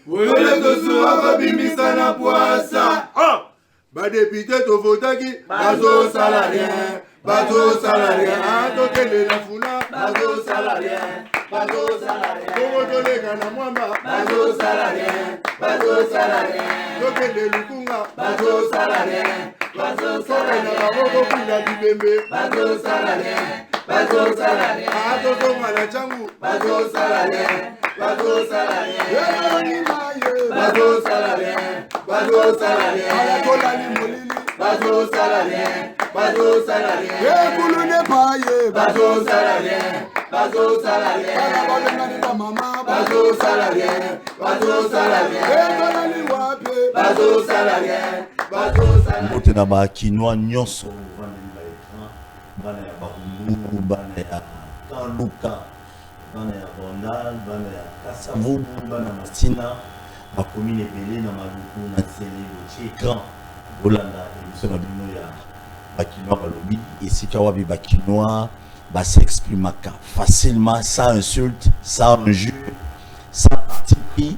Wele tosura babimisa na poasa. Ba député to votaki bazo salarien, bazo salarien, to tele la funa bazo salarien, bazo salarien. Ko to le kana mwamba bazo salarien, bazo salarien. To tele lukunga bazo salarien, bazo salarien. Na boko kula dibembe bazo salarien, bazo salarien. Ato to mala changu bazo salarien, bazo salarien. Bazo salarien, bazo salarien. Ala tola ni molili. Bazo salarien, bazo salarien. Kulu ne paye. Bazo salarien, bazo salarien. Ala balenga ni mama. Bazo salarien, bazo salarien. Tola ni wapi. Bazo salarien, bazo salarien. Motena ba kinoa nyonso bana ya bakungu, bana ya kaluka, bana ya bondal, bana ya kasavubu, bana masina. Ma commune est belée dans ma luku na télé écran bolanda émission na bino ya bakinois balobi et si kawabi bakinois ba s'exprime facilement sans insulte, sans injure, sans parti pris,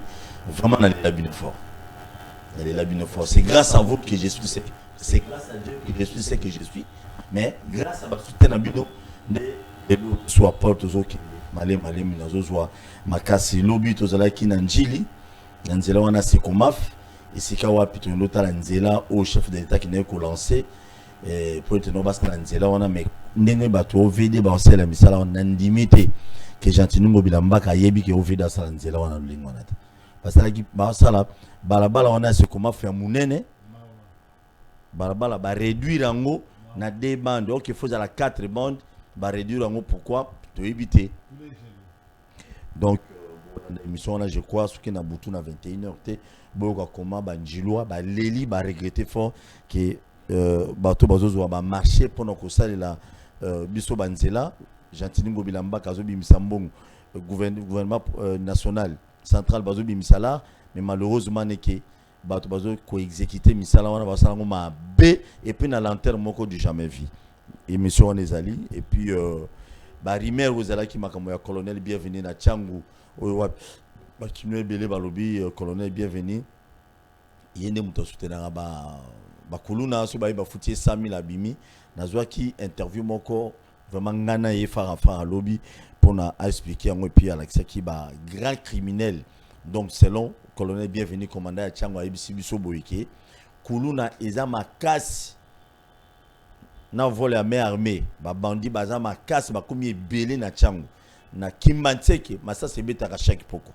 vraiment dans les bino fort. Dans les bino fort. C'est grâce à vous que je suis c'est grâce à Dieu que je suis ce que je suis, mais grâce à votre soutien na bino de soit porte aux autres malé minazo soit makasi lobby tozala ki na njili. Nzela wana sekomaf esika wapi to ndota la nzela au chef de l'état qui n'est ko lancé pour être nobas na nzela wana mais ndenge bato ovd ba osela misala wana ndimité que gentinu mobila mbaka yebi ke ovd sala nzela wana lingo wana parce que ba sala balabala wana sekomaf ya munene balabala ba réduire ngo na 2 bandes donc il faut à la 4 bandes ba réduire ngo pourquoi to éviter donc l'émission là je crois ce qui n'a boutou na 21h té boka comment banjilwa ba leli ba regretter fort que bato bazozo ba marcher pendant que ça la biso banzela gentini mobilamba kazo bimisa mbongo gouvernement national central bazo bimisa là mais malheureusement n'est que bato bazo ko exécuter misala wana basala ngoma b et puis na lanterne moko du jamais vu émission on ezali et puis ba rimer ozala ki makambo ya colonel bienvenue na Tchangu ba kimwe belé balobi colonel bienvenue yende muto soutenir ba kuluna so ba futie 100 000 abimi nazwa ki interview moko vraiment ngana ye fara lobby pour na expliquer en puis Alexa ki ba grand criminel donc selon colonel bienvenue commandant ya Tchangu ibisi biso boyeke kuluna eza makasi na vole ya main armée ba bandi baza makasi ba komi belé na Tchangu na Kimbantseke masa sebeta ka chaque poko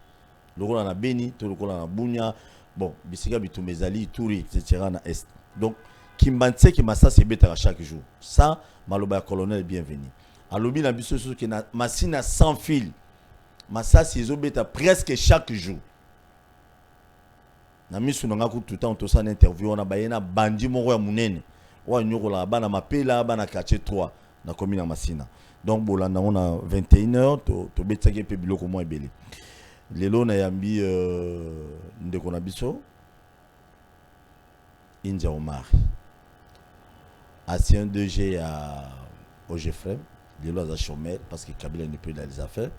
lokola na Beni to lokola na Bunya bon bisika bitumezali Ituri etc na est donc Kimbantseke masa sebeta ka chaque jour ça maloba ya colonel bienvenue alobi na biso so ke na masina sans fil masa sizo beta presque chaque jour na misu nga ku tout temps to sa interview na bayena bandi moko ya munene wa nyokola bana mapela bana quartier 3 na commune Masina. Donc bolanda on a 21h to betake pe biloko mo ebele. Lelo na yambi ndeko na biso India Omar. Ancien 2G à OGFM, lelo za chômeur parce que Kabila ne peut dans les affaires.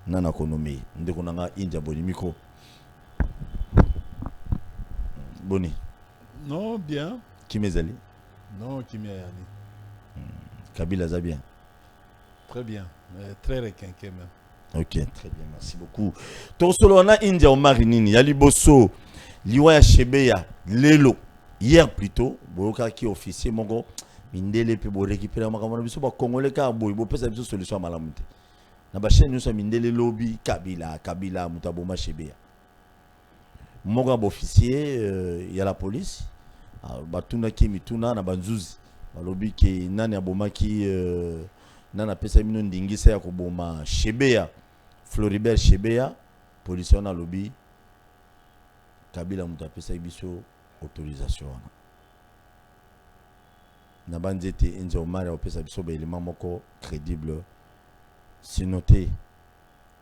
Nana konomé ndeko na nga India Bonimiko. Boni. Non, bien. Kimezali. Non, Kimeyani. Kabila za bien. Très bien, très requinqué même. Ok, très bien, merci beaucoup. Tosolo na India Omar nini yali bosso liwa ya Shebeya lelo hier plutôt boyoka ki officier moko mindele pe bo récupérer makambo na biso ba congolais ka boy bo pesa biso solution malamu te. Na ba chaîne nyonso mindele lobby Kabila mutaboma Shebeya. Moko ba officier ya la police batuna ki mituna na banzuzi balobi ke nani abomaki nana pesa mino ndingisa ya koboma Shebeya Floribert Shebeya police na lobby Kabila muta pesa biso autorisation na banzete India Omar ya pesa biso ba élément moko crédible sinoté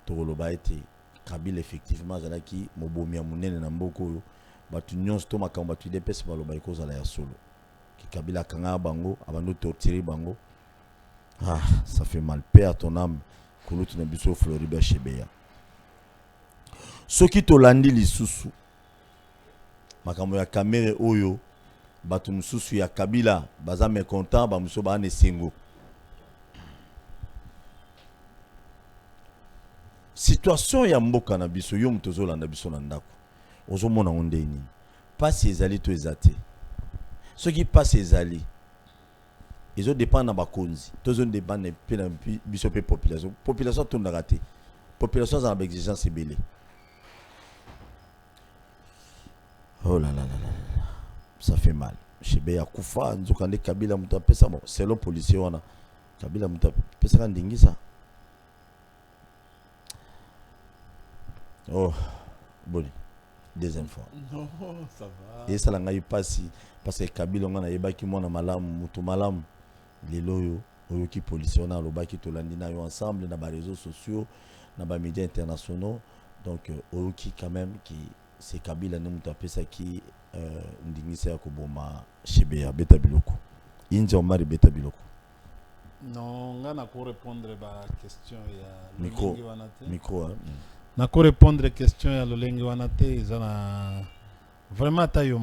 to loba ete Kabila effectivement zalaki mobomi ya munene na mboko batu nyonso to makambo batu de pesa baloba ikozala ya solo ki Kabila kanga bango abando torturer bango. Ah, ça fait mal. Paix à ton âme. Kouloutou Nabiso Floribert Shebeya. soki tolandi lisusu makambo ya kamere oyo bato mususu ya Kabila baza mécontent ba muso ba nesengo situation ya mboka na biso yo mutozo landa biso na ndako ozomona onde nini passe ezali to ezate soki passe ezali ezo dépend na bakonzi tozo dépend pe na biso pe population tonda raté population za exigence ebele. Oh là là là là, ça fait mal. Chebe ya kufa nzokande Kabila muta pesa bon, c'est le policier wana. Kabila muta pesa kan dingisa. Oh, bon. Deuxième fois. Non, ça va. Et ça la ngai pasi parce que Kabila ngana yebaki mona malamu mutu malamu. Lelo yo oyo ki policier wana lobaki to landina yo ensemble na ba réseaux sociaux, na ba médias internationaux. Donc oyo ki quand même qui c'est Kabila ne mutapé ça qui ndingisa ko boma Chebe ya beta biloko inja omari beta biloko. Non, ngana ko répondre ba question ya micro wanate. Micro na ko répondre question ya lolengi wanate zana vraiment ta yo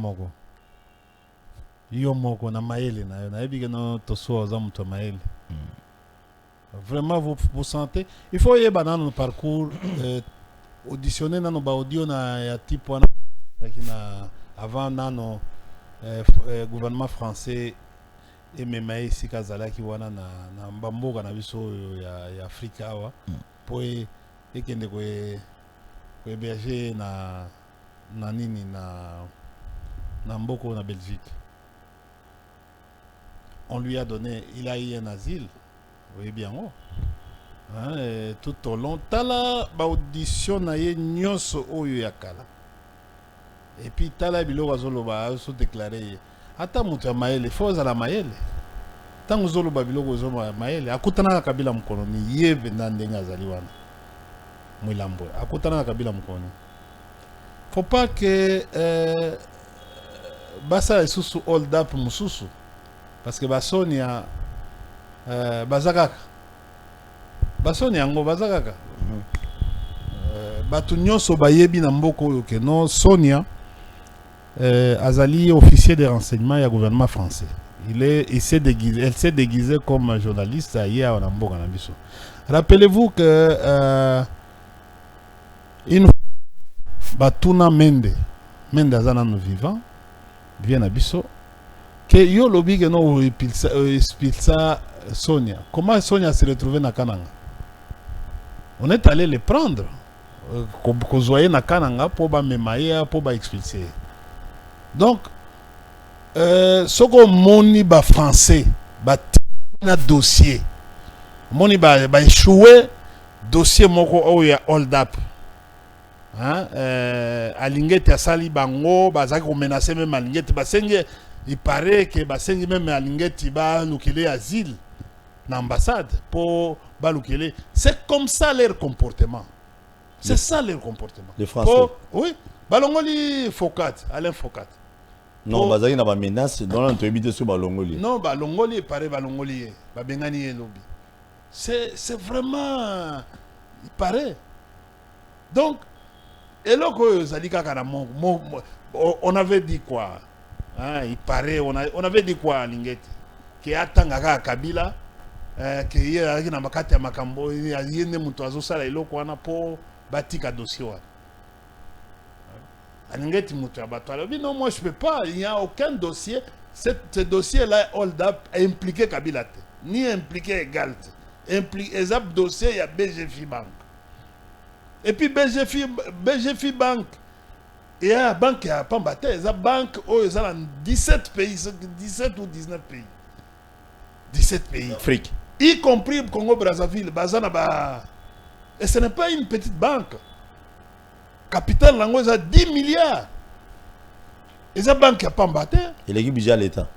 moko na maele na yo na ebike no toso za muto maele. Vraiment vous sentez il faut y banana no parcours auditionner nano ba audio na ya type wana na avant nano gouvernement français et même ici kazalaki wana na mbamboka na biso ya Afrika awa po ekende ko héberger na nini na mboko na Belgique. On lui a donné, il a eu un asile. Vous voyez bien oh. Hein, tout au long tala ba audition na ye nyonso oyo yakala et puis tala bilo wazoloba so déclarer ata mutu ya maele foza la maele tango zoloba bilo zoloba maele akutana na Kabila mkono ni yeve na ndenga azali wana mwilambo akutana na Kabila mkono faut pas que basa isusu hold up mususu parce que basonia bazakaka basoni yango bazakaka batu nyonso bayebi na mboko oyo ke no Sonia azali officier de renseignement ya gouvernement français. Elle s'est déguisée comme journaliste hier na mboka na biso. Rappelez-vous que une batuna Mende azana no vivant vient na biso que yo lobi que no expulsa Sonia. Comment Sonia s'est retrouvée na Kananga? On est allé les prendre. Kozoye na Kananga pour ba memaye pour ba expulser. Donc soko moni ba français ba na dossier. Moni ba échoué dossier moko oya hold up. Hein alingete asali bango bazaki ko menacer même alingete basenge il paraît que basengi même alingete ba lukile asile na ambassade pour balukele. C'est comme ça leur comportement. C'est ça leur comportement. Les Français. Oui. Balongoli Fokat, Alain Fokat. Non, bazaki na ba menace dans l'entrebité sur balongoli. Non, balongoli paraît balongoli, ba bengani lobby. C'est vraiment il paraît. Donc eloko zalika kana on avait dit quoi? Hein, il paraît on avait dit quoi à Lingeti? Ki atanga Kabila que hier na makati ya makambo yende mutu azosala eloko wana po batika dossier wana alingeti mutu ya bato alobi non moi je peux pas, il n'y a aucun dossier ce dossier là hold up impliqué Kabila te ni impliqué Egal te impliqué ezap dossier ya BGFI Bank et puis BGFI Bank et ya banque ya pamba te ezap banque oyo ezala 17 pays 17 ou 19 pays 17 pays Afrique y compris Congo-Brazzaville, Bazana. Et ce n'est pas une petite banque. Capital Langoise a 10 milliards. Et cette banque n'a pas battu. Et l'équipe budget à l'État.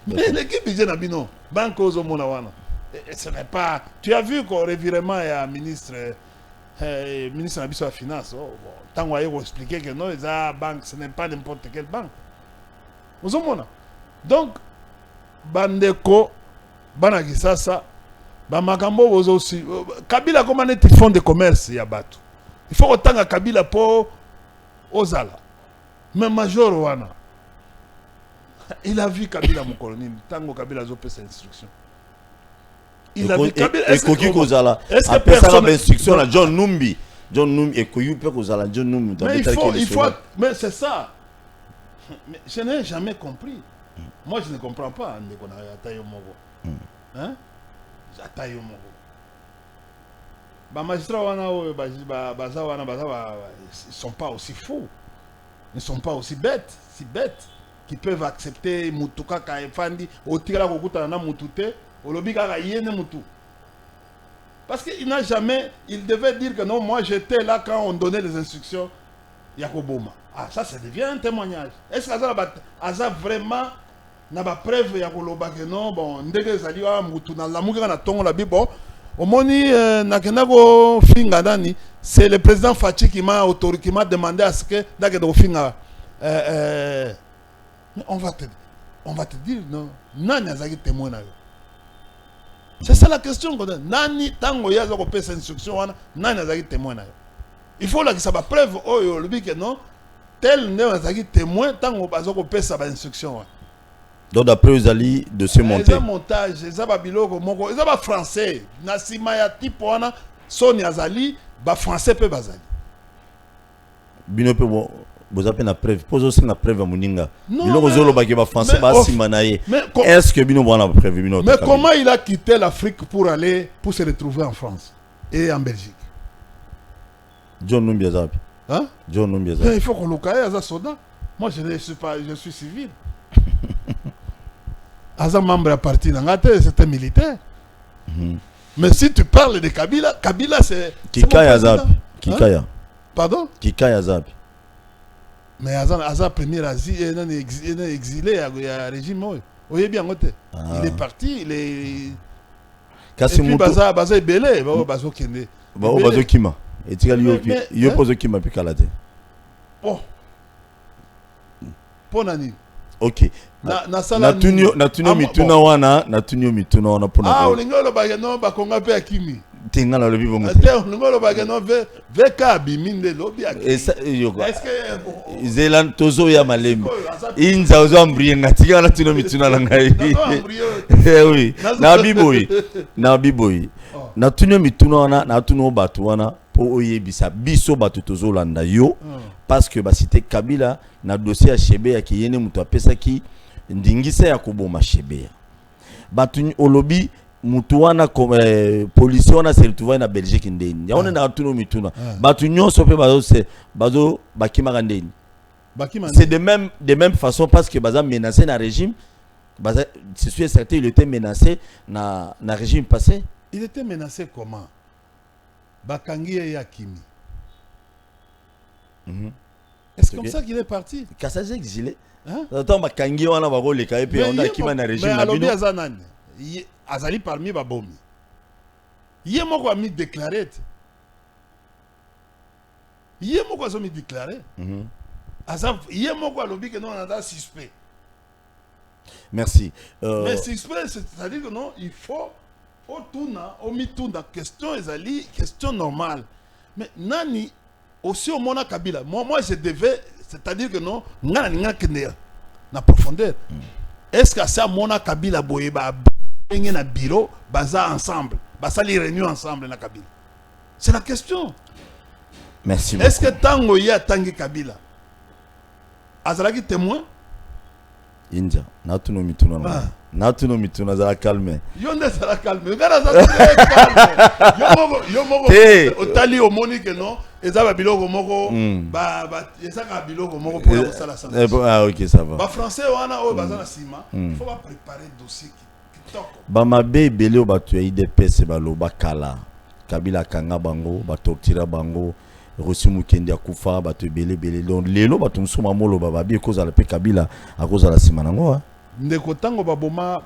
Mais l'équipe budget n'a pas non. Banque aux Omonawana. Et ce n'est pas. Tu as vu qu'au revirement, il y a un ministre de la Finance. Tant qu'on a expliqué que non, la banque, ce n'est pas n'importe quelle banque. Aux Omona. Donc, Bandeko. Banaki sasa ba makambo bozo aussi Kabila comme un fonds de commerce ya bato Il faut autant à Kabila pour Ozala. Mais Major Wana, il a vu Kabila mon colonel, tango Kabila a fait ses instructions. Il a vu Kabila. Est-ce que personne instruction à John Numbi et Koyupe Kozala John Numbi. Mais c'est ça. Mais je n'ai jamais compris. Moi je ne comprends pas. Hein? Ils sont pas aussi fous. Ils ne sont pas aussi bêtes, si bêtes, qui peuvent accepter Mutuka Kaefandi, au Tira Kokuta na Mutute, au lobby Karaïene Mutu. Parce qu'il n'a jamais, il devait dire que non, moi j'étais là quand on donnait les instructions, Yakoboma. Ah, ça devient un témoignage. Est-ce que vraiment n'a pas preuve Yakoloba que non, bon, dès que ça dit, ah, Mutu, na la Mouka na Tongo la Bible, au moni Nakenago Fingadani, c'est le président Fachi qui m'a demandé à ce que Nakenago Finga. On va te dire, non, Nani a témoin. C'est ça la question. Nani tango ya za kopesa instruction wana nani azaki témoin na yo. Il faut là que ça va preuve oyo le que non tel ne azaki témoin tango bazo kopesa ba instruction wana. Donc d'après Uzali de se monter. Ça montage, ça ba biloko moko, ça ba français. Na sima ya type wana Soni Azali ba français pe bazali. Bino pe bon vous avez une preuve. Pose aussi une preuve à Mouninga. Biloko zolo ba ke ba français ba sima na ye. Est-ce que bino bona ba preuve bino? Mais comment il a quitté l'Afrique pour se retrouver en France et en Belgique? John Numbi Azabi. Hein? John Numbi Azabi. Il faut qu'on le caille à soldat. Moi je ne suis pas, je suis civil. Aza membre à partir d'Angate, c'était militaire. Mais si tu parles de Kabila, Kabila c'est Kikaya Azabi. Kikaya. Pardon? Kikaya Azabi. Mais Aza premier exilé à régime. Oui, bien noté. Il est parti, il est. Et puis Baza est belé, Bazo Kende. Bazo Kima. Et tu as eu Bazo Kima puis Kalate. Oh. Pour Nani. Ok. Natunio mituna wana pour ah olingolo bageno bakonga pe akimi tingala le bibo muté olingolo bageno veka biminde lobi akimi est-ce que zelan tozo ya malemi inza ozo ambriye ngatika natunio mituna la ngai oui na biboyi natunio mituna wana natunio batu wana po oyebisa biso batu tozo landa yo parce que ba cité Kabila na dossier à Chebe ya kiyene mutu apesa ki ndingisa ya koboma Chebe batu olobi mutu wana police wana se retrouver na Belgique ndeni ya ona na tuno mituna batu nyonso pe bazo bakima ndeni c'est de même façon parce que baza menacé na régime baza c'est sûr et certain il était menacé na régime passé. Il était menacé comment? Bakangi et Yakimi. Est-ce comme ça qu'il est parti? Kassaje exilé. Attends, Bakangi on a baro le et puis on a qui na régime na bino. Mais Azali parmi babomi. Yemo ko mi déclaré. Yemo ko so mi déclaré. Azaf yemo ko lobi que non on a suspect. Merci. Mais suspect c'est-à-dire que non, il faut question ezali question normale. Mais nani aussi au mona Kabila. Moi je devais, c'est-à-dire que non, na profondeur. Est-ce que ça mona Kabila boyeba na bureau baza ensemble, baza les réunions ensemble na Kabila. C'est la question. Merci beaucoup. Est-ce que tango ya tangi Kabila azalaki témoin? India, natuno mituna na. Natuno mituna za calme. Yonde za calme. Ngara za calme. Yo moko otali omoni que non, ezaba biloko moko ba ezaka biloko moko pour la sala santé. Ah OK, ça va. Ba français wana o bazana sima, il faut pas préparer dossier qui top. Ba mabe belé o batu ya IDPS balo bakala. Kabila kanga bango, ba tortira bango. Rossi Mukendi akufa batu belé donc lelo batu musuma molo baba bi cause la pe Kabila à cause la sima nango ndeko tango baboma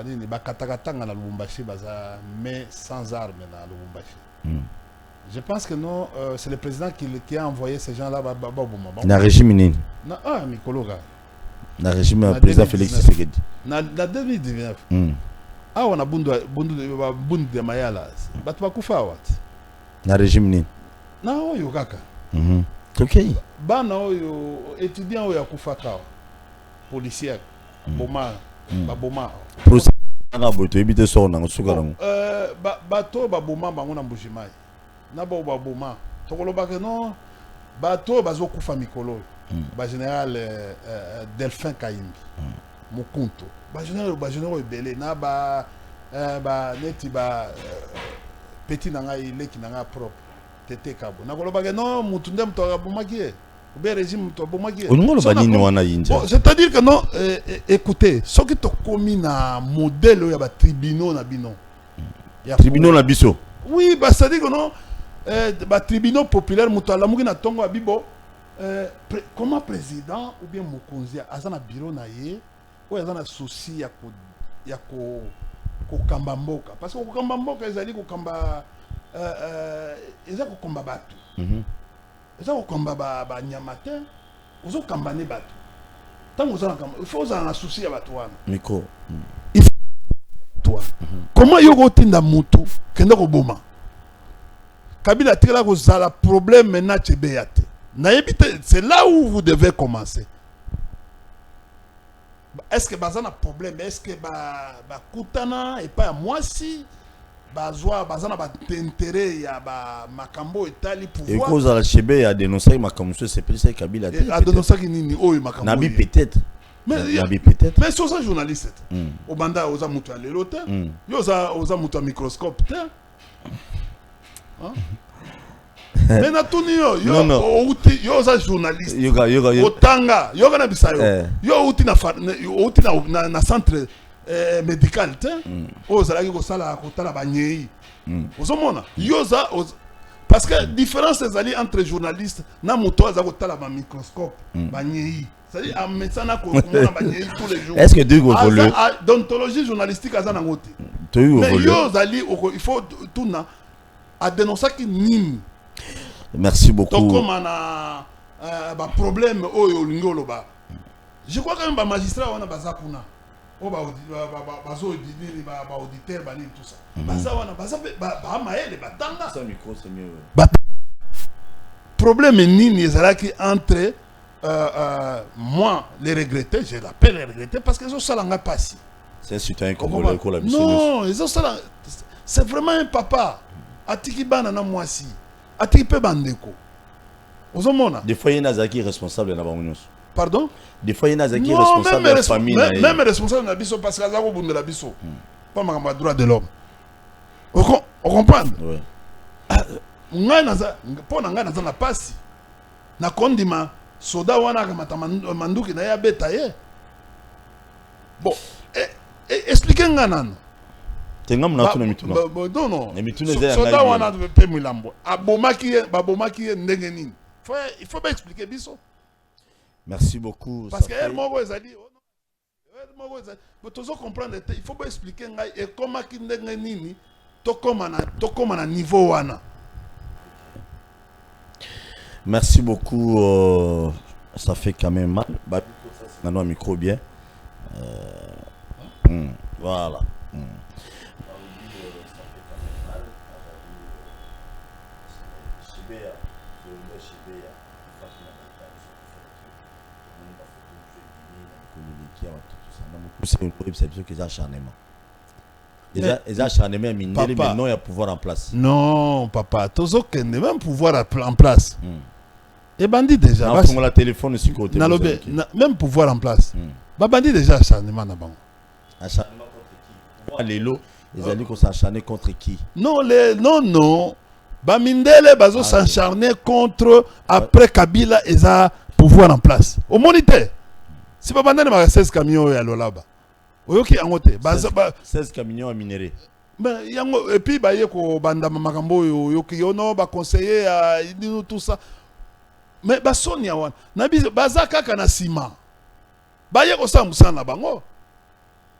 nini bakatakatanga na Lubumbashi baza mais sans armes na Lubumbashi. Je pense que non, c'est le président qui a envoyé ces gens là baboma. Na régime nini? Na Mikologa. Na régime président Félix Tshisekedi. Na 2019. On a bundu de mayala. Batu bakufa wat. Na régime ni. Na oyo kaka. OK. Bana oyo étudiant oyo akufaka. Policier boma baboma. Procès na boto ebite so na suka na. Bato baboma bango na Mbujimai. Na ba baboma. Tokoloba ke non bato bazokufa mikolo. Ba général Delphin Kayimbi. Mukunto. Ba général ebele na ba neti ba petit nanga ileki nanga propre tete kabo. Na koloba ke non mutu ndem to abomaki. Ou bien régime to abomaki. C'est-à-dire que non écoutez, ce qui to komi na modèle ya ba tribunaux na bino. Tribunaux na biso. Oui, bah ça dit que non ba tribunaux populaires mutu alamuki na tongo abibo comment président ou bien mokonzi azana bureau na ye ou azana souci ya ko kamba mboka parce que ko kamba mboka ezali ko kamba ezali ko kamba batu ezali ko kamba ba nyamate ozo kamba ne batu tango ozana kamba il faut uzana souci ya batu wana miko toi comment yoko tinda mutu kenda ko boma Kabila tira ko zala problème maintenant tebeyate. C'est là où vous devez commencer. Est-ce que bazana problème? Est-ce que ba kutana et pas moi si bazwa bazana ba intérêt ya ba makambo etali pouvoir. Et cause à la chebe a dénoncé makambo c'est plus ça Kabila. A dénoncé ki nini oyo makambo. Nabi peut-être. Nabi peut-être. Mais c'est ça journaliste. Au banda oza mutu ya lelo te. Yo oza mutu ya microscope te. Hein? Mais na tuni yo outi yo za journaliste otanga yo kana bisayo yo outi na centre médical te ozalaki ko sala ko tala banyei ozomona yo za parce que différence ezali entre journaliste na moto za ko tala ba microscope banyei c'est-à-dire un médecin na ko mona banyei tous les jours. Est-ce que deux évoluer d'ontologie journalistique azana ngoti mais yo zali il faut tout na a dénoncer ki nini. Merci beaucoup. Donc comme on a un problème au Lingoloba. Je crois quand même que magistrat on a bazakuna. On va auditeur bani tout ça. Bazana ba maele batanga. Ça micro c'est mieux. Problème nini ezalaki entre moi les regretter, je l'appelle les regretter parce que ils ont salanga passé. C'est un citoyen congolais qu'on l'a vu. Non, ils ont salanga c'est vraiment un papa. Atiki bana na mwasi. Atiki pe bandeko. Ozomona. Des fois il y a Nazaki responsable na bango. Pardon? Des fois il y a Nazaki responsable de la famille. Même responsable na biso parce que azako bundela biso. Pas makamba droit de l'homme. On comprend? Oui. Ngai naza pona ngai naza na pasi. Na kondima soda wana kamata manduki na ya beta ye. Bon, expliquez nga nano. Non, non. Soda wana pe milambo. Abomaki ndenge nini. Il faut pas expliquer biso. Merci beaucoup. Parce que elle moko ezali. Elle moko ezali. Mais tu dois comprendre il faut pas expliquer ngai et comment ki ndenge nini to koma na niveau wana. Merci beaucoup. Ça fait quand même mal. Maintenant micro bien. Voilà. C'est une perception qu'ils ont acharnement. Ils ont acharnement, mais non, il y a pouvoir en place. Non, papa, tous aucun même pouvoir en place. Et bandit déjà. On la téléphone aussi côté. Même pouvoir en place. Bandit déjà acharnement na bango. Acharnement contre qui? Les lots, ils ont dit qu'on s'acharnait contre qui? Non, non. Bamindele bazo s'acharner contre après Kabila et ça pouvoir en place. Au moniteur. Si pas bandane ma 16 camions ya lolaba. Oyoki angote. 16 camions à minerai. Ben yango et puis ba yeko banda makambo yoki yono ba conseiller à tout ça. Mais ba sonia wana. Nabi bazaka kana sima. Ba yeko sa musana bango.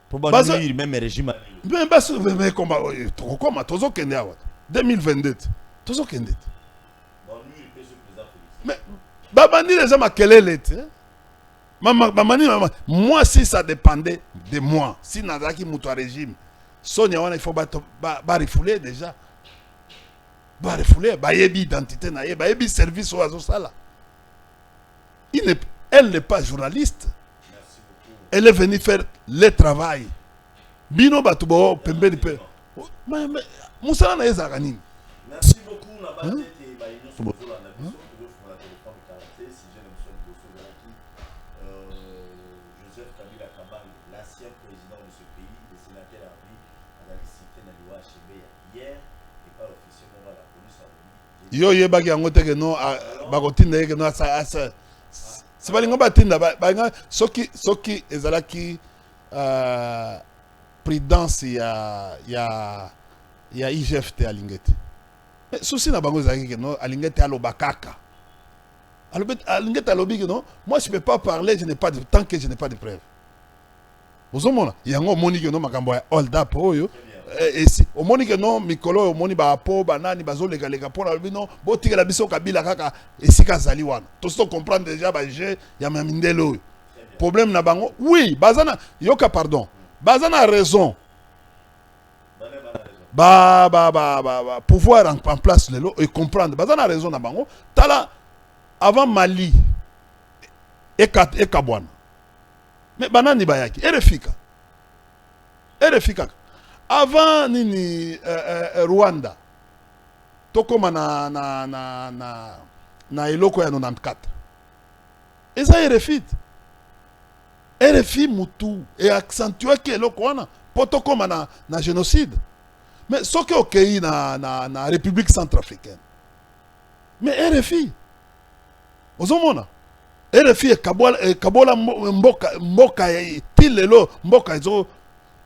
Pour banir même régime. Mais comment tozo kende awa 2022. Tozo kende. Mais babani les gens makelele te. Moi si ça dépendait de moi, si Nazaki mouto régime, Sonia wana il faut ba refouler déjà. ba refoulé ba yebi identité na ye ba yebi service au azosala. Elle n'est pas journaliste. Elle est venue faire le travail. Bino batubo pembe di pe. Mais musala na ezaka nini? Merci beaucoup na ba tete ba ino so bozola na biso pour la téléphone 46 si je ne me souviens pas Joseph Kabila Kabang, l'ancien président de ce pays, le sénateur a vu à la cité na loi HB hier et pas officiellement dans la police a yo yebaki yango te ke no bakotinda ye ke no asa c'est pas lingo batinda ba soki ezalaki prudence ya IGFT alingeti. Mais souci na bango ezalaki ke no alingeti aloba kaka. Alingeti alobi ke no, moi je peux pas parler, je n'ai pas de tant que je n'ai pas de preuves. Ozomona yango moni ke no makambo ya hold up oyo. Et si au moni que non mikolo au moni ba po banani bazo lega pour la bino botike la biso Kabila kaka esika zali wana to so comprendre déjà ba je ya mamindelo problème na bango oui bazana yoka pardon bazana raison pouvoir en place lelo et comprendre bazana raison na bango tala avant Mali et Kabwana mais banani bayaki erefika avant nini Rwanda tokoma na eloko ya 94 eza RFI mutu et accentuer que eloko wana po tokoma na génocide mais soki okei na République centrafricaine mais RFI ozomona RFI kabola mboka tilelo mboka ezo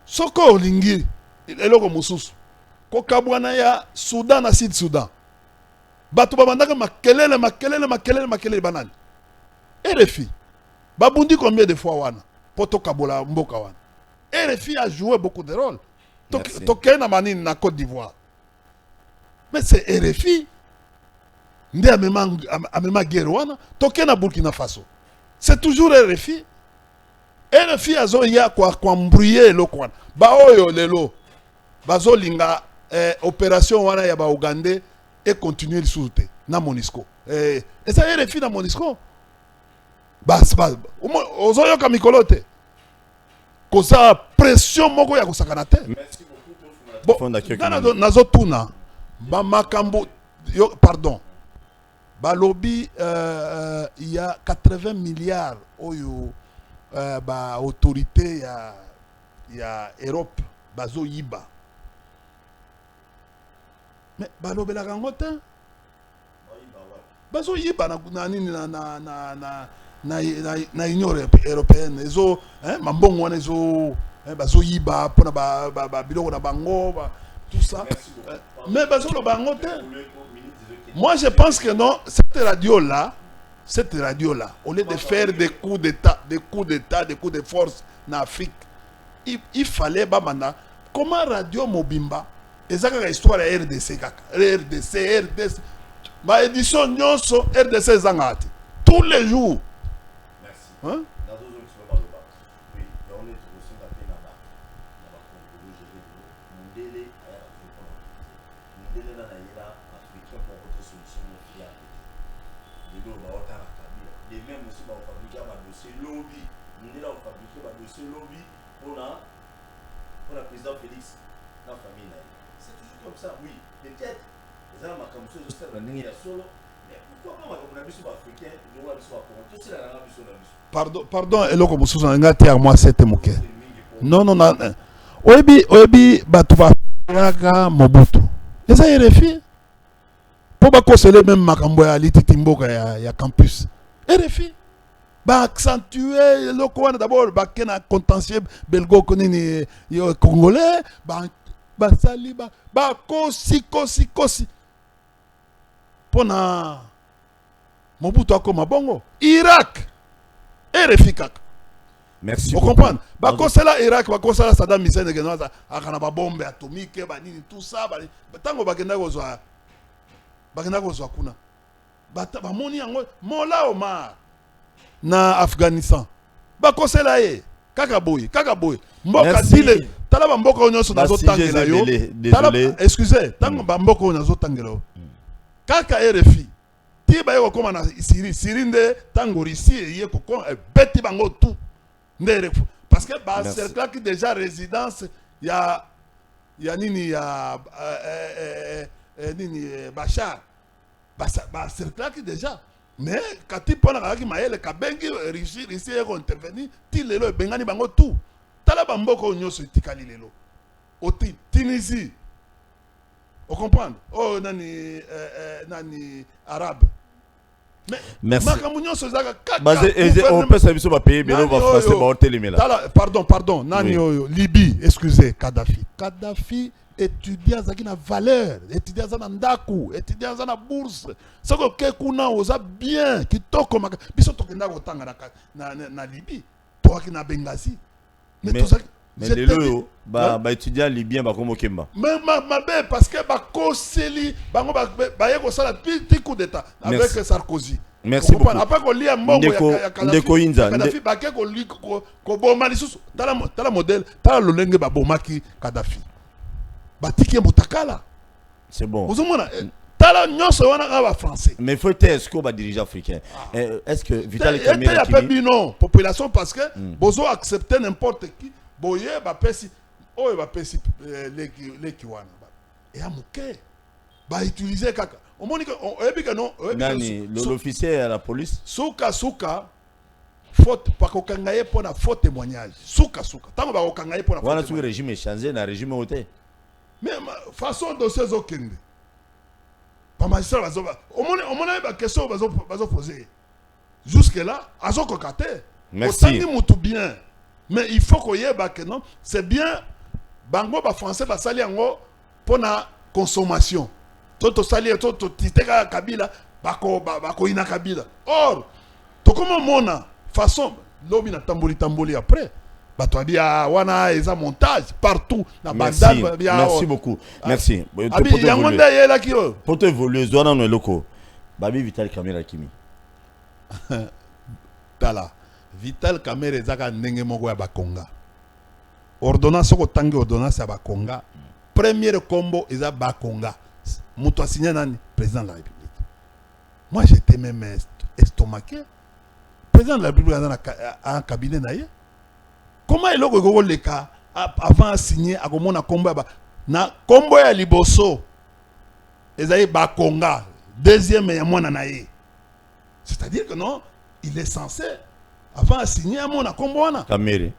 soko olingi eloko mususu ko kabwana ya Soudan na Sud Soudan bato babandaka makelele banani RFI babundi combien de fois wana poto kabola mboka wana RFI a joué beaucoup de rôles toke na manini na Côte d'Ivoire mais c'est RFI nde amema guerre wana toke na Burkina Faso c'est toujours RFI azo ya kwa mbrouiller eloko wana ba oyo lelo bazo linga opération wana ya ba Ougandais et continuer sous te na MONUSCO et ça RFI na MONUSCO bas ozo yoka mikolo te kosa pression moko ya kosakana te. Merci beaucoup bon nazo tuna ba makambo yo pardon ba lobby il y a 80 milliards oyo ba autorité ya Europe bazo yiba mais balobela kango te bazo yiba na nini na Union européenne ezo mambongo wana ezo bazo yiba pona ba biloko na bango tout ça mais bazo lo bango te. Moi je pense que non, cette radio là, au lieu de faire des coups d'état, des coups de force en Afrique, il fallait bamanda comment radio Mobimba ezaka histoire ya RDC kaka RDC ma édition nyonso RDC zangati tous les jours. Merci. Hein? Pour la président Félix, la famille, c'est toujours comme ça, oui. Peut-être, les gens comme ça, je sais pas, mais pourquoi pas, on a vu sur africain, on a vu sur tout c'est la langue sur pardon, et là, comme ça, on a gâté à moi, c'était mon cœur. Non, oebi, batuva, Mobutu. Et ça, il est fait. Pour pas c'est le même makambo ya lititimboka ya campus. RFI. Ba accentuer le coin d'abord ba kena contentieux belgo konini yo congolais ba sali ba kosi pona Mobutu akoma bongo Irak RFI kaka. Merci. Vous comprenez? Ba kosela Irak ba kosela Saddam Hussein de genoza akana ba bombe atomique ba nini tout ça ba tango ba kenda kozwa kuna ba moni yango mola Omar na Afghanistan bakosela ye kaka boy mboka dile tala bamboka onyoso nazo tangela yo. Désolé. Excusez, tango bamboka onazo tangela yo. Kaka RFI. Ti ba yo koma na Syrie nde tango Russie ye ko beti bango tout. Nde parce que ba cercle qui déjà résidence ya nini ya nini Bachar. Ba cercle qui déjà mais quand tu prends la qui maël kabengi Russie ko intervenir ti lelo bengani bango tout. Tala bamboka onyoso tikali lelo. Oti Tunisie. Vous comprenez? Oh, nani arabe. Mais merci. On peut savoir si on va payer, mais on va français, pardon. Nani Libye, excusez, Kadhafi. Kadhafi étudiant zaki na valeur, étudiant za na ndaku, étudiant za na bourse. Soko kekuna oza bien, kitoko maka. Biso tokenda kotanga na Libye, toi qui na Benghazi. Mais les loyaux, étudiants libyens, comme Kemba. Mais parce que Koseli, Bayeko Sala, petit coup d'état avec Sarkozy. Merci beaucoup. Après qu'on lit un mot, Ndeko Inza. Kadhafi, Bakeko lit Koboma, Tala modèle, Tala Lolenge Babomaki, Kadhafi. Batiki Moutakala. C'est bon. Vous comprenez? Tala Nyonso wana français. Mais faut être est-ce qu'on va diriger africain? Est-ce que Vital Kamerhe a pas dit non, population parce que Bozo accepter n'importe qui. Boye ba pesi oyo ba pesi les kiwana et amuke ba utiliser kaka on moni que ebika non nani l'officier à la police suka faute pas ko kangaye pour na faux témoignage suka tango ba ko kangaye pour na wana su régime changé na régime oté mais façon dossier zo kende pas magistrat bazo on moni ba question bazo poser jusque là azo kokate merci mutu bien. Mais il faut qu'on y ait que non, c'est bien. Bango ba français ba sali yango pour la consommation. Toto sali toto titeka kabila bako ina kabila. Or, to comment mona façon lobi na tamboli après. Bato bia wana eza montage partout na bandal bia. Merci beaucoup. Merci. Abi yangonda yela kio. Pour te évoluer zona no loko. Babi Vital Kamerhe Kimi. Tala. Vital Kamerhe ezaka ndenge moko ya bakonga. Ordonnance ko tangi ordonnance ya bakonga. Premier combo eza bakonga. Muto signé nani président de la République. Moi j'étais même estomaqué. Président de la République a un cabinet naie. Comment il a le cas avant de signer à komona combo na combo ya liboso ezali bakonga. Deuxième ya mwana naie. C'est-à-dire que non, il est censé avant de signer à mon accompagnement. Kamerhe.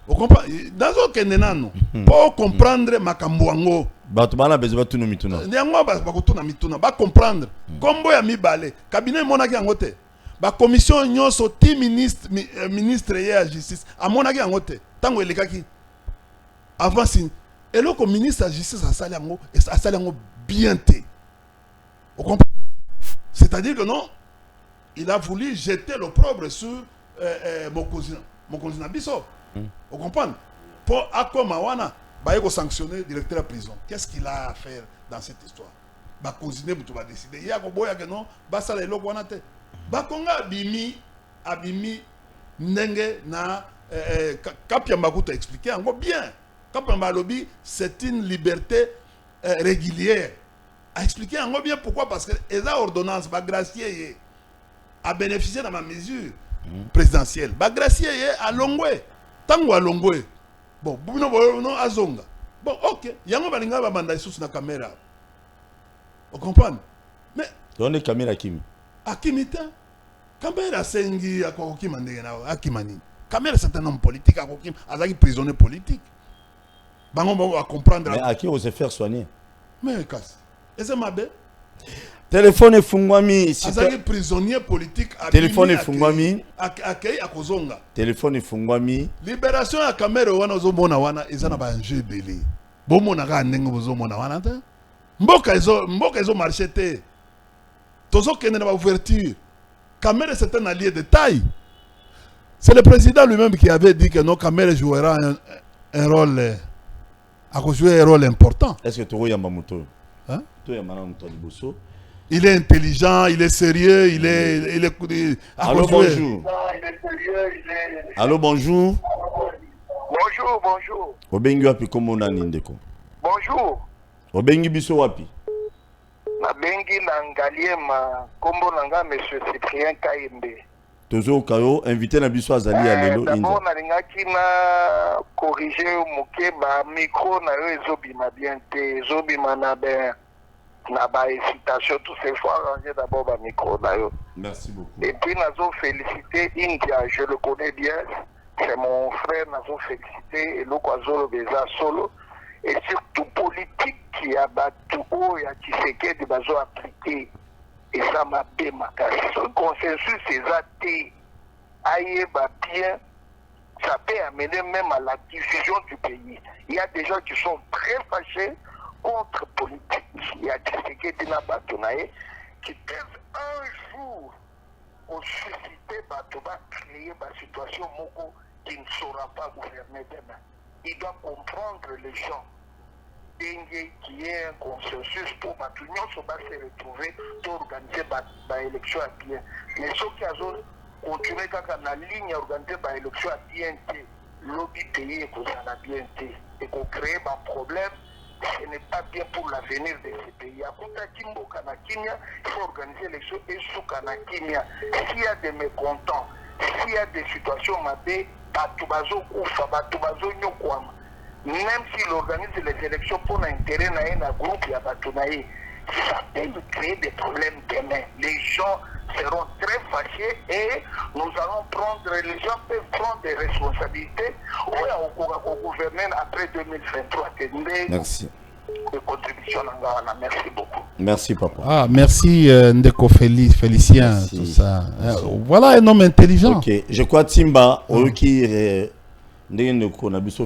Vous comprenez? Dans aucun nano. Pour comprendre ma camboango. Batubana besoin tout nous mituna. Niango bakutuna mituna. Ba comprendre. Combo ya mi balé. Cabinet monaki angote. Ba commission nyonso ti ministre ya justice. A monaki angote. Tango elekaki. Avant signer. Et le ministre de la justice a sali ango bien té. Vous comprenez? C'est-à-dire que non, il a voulu jeter l'opprobre sur mon cousin Bisso. Vous comprenez? Pour Akomawana, il faut sanctionner le directeur de la prison. Qu'est-ce qu'il a à faire dans cette histoire? Bah, cousin, vous va décider. Il y a un boy que non, bah, ça les logs wanate. Bah, Konga abimi, nenge na Kapiamba t'a expliqué encore bien. Kapiamba lobby, c'est une liberté régulière. A expliqué encore bien pourquoi, parce que les ordonnances, bah, gracier a bénéficié de ma mesure présidentielle. Bah, gracier à Longwe. Tango à Longwe. Bon, non à Zonga. Bon, ok. Yango balinga ba banda sous na caméra. Vous comprenez? Mais on est caméra Kimi. Akimita. Caméra sengi akoki mandenge na akimani. Caméra c'est un homme politique akoki azaki prisonnier politique. Bango va comprendre. Mais à qui on se faire soigner? Mais casse. Et c'est ma belle. Téléphone est fungwami. Azaki prisonnier politique. Téléphone est fungwami. Akei akozonga. Téléphone est fungwami. Libération à caméra wana ozomona wana ezana ba enjeu belé. Bomona ka ndenge ozomona wana ta. Mboka ezo marché te. Tozo kende na ba ouverture. Caméra c'est un allié de taille. C'est le président lui-même qui avait dit que non Caméra jouera un rôle a joué un rôle important. Est-ce que Toro Yamamoto? Hein? Il est intelligent, il est sérieux, il est allô, bonjour. Allô, bonjour. Bonjour, bonjour. Obengi wapi komo nani ndeko? Bonjour. Obengi biso wapi? Nabengi na Ngaliema, kombo nanga Monsieur Cyprien Kayembe. Tozo kayo invité na biso azali ya lelo inza. D'abord nalingaki na corriger muke ba micro na yo ezobima bien te, ezobima na ba hésitation tout ces fois ranger d'abord ba micro na yo. Merci beaucoup. Et puis nazo féliciter India, je le connais bien. C'est mon frère, nazo féliciter et l'Okwazolo Beza Solo. Et surtout politique qui a battu il y a Tshisekedi bazo appliqué. Et ça m'a bien marqué. Ce consensus c'est athée. Aïe bien, ça peut amener même à la division du pays. Il y a des gens qui sont très fâchés contre politique. Il y a Tshisekedi na Batonaye qui peuvent un jour au susciter Batoba créer une situation moko qui ne saura pas gouverner demain. Il doit comprendre les gens. Dengue qui est un consensus pour l'union se retrouver pour organiser l'élection à bien. Mais ceux qui ont continué à la ligne organiser l'élection à bien, lobby pays et à bien et qu'on crée un problème, ce n'est pas bien pour l'avenir de ces pays. À côté de Kimbo Kanakinia, il faut organiser l'élection et sous Kanakinia. S'il y a des mécontents, s'il y a des situations mabé, Batubazo Koufa, Batubazo Nyokwama. Même s'il organise les élections pour l'intérêt d'un groupe, il y a Batunaï, ça peut créer des problèmes demain. Les gens seront très fâchés et nous allons prendre, les gens peuvent prendre des responsabilités au gouvernement après 2023. Merci. De contribution, merci beaucoup. Merci papa. Ah, merci Ndeko Félicien, Merci. tout ça. Voilà un homme intelligent. Ok, je crois Timba, qui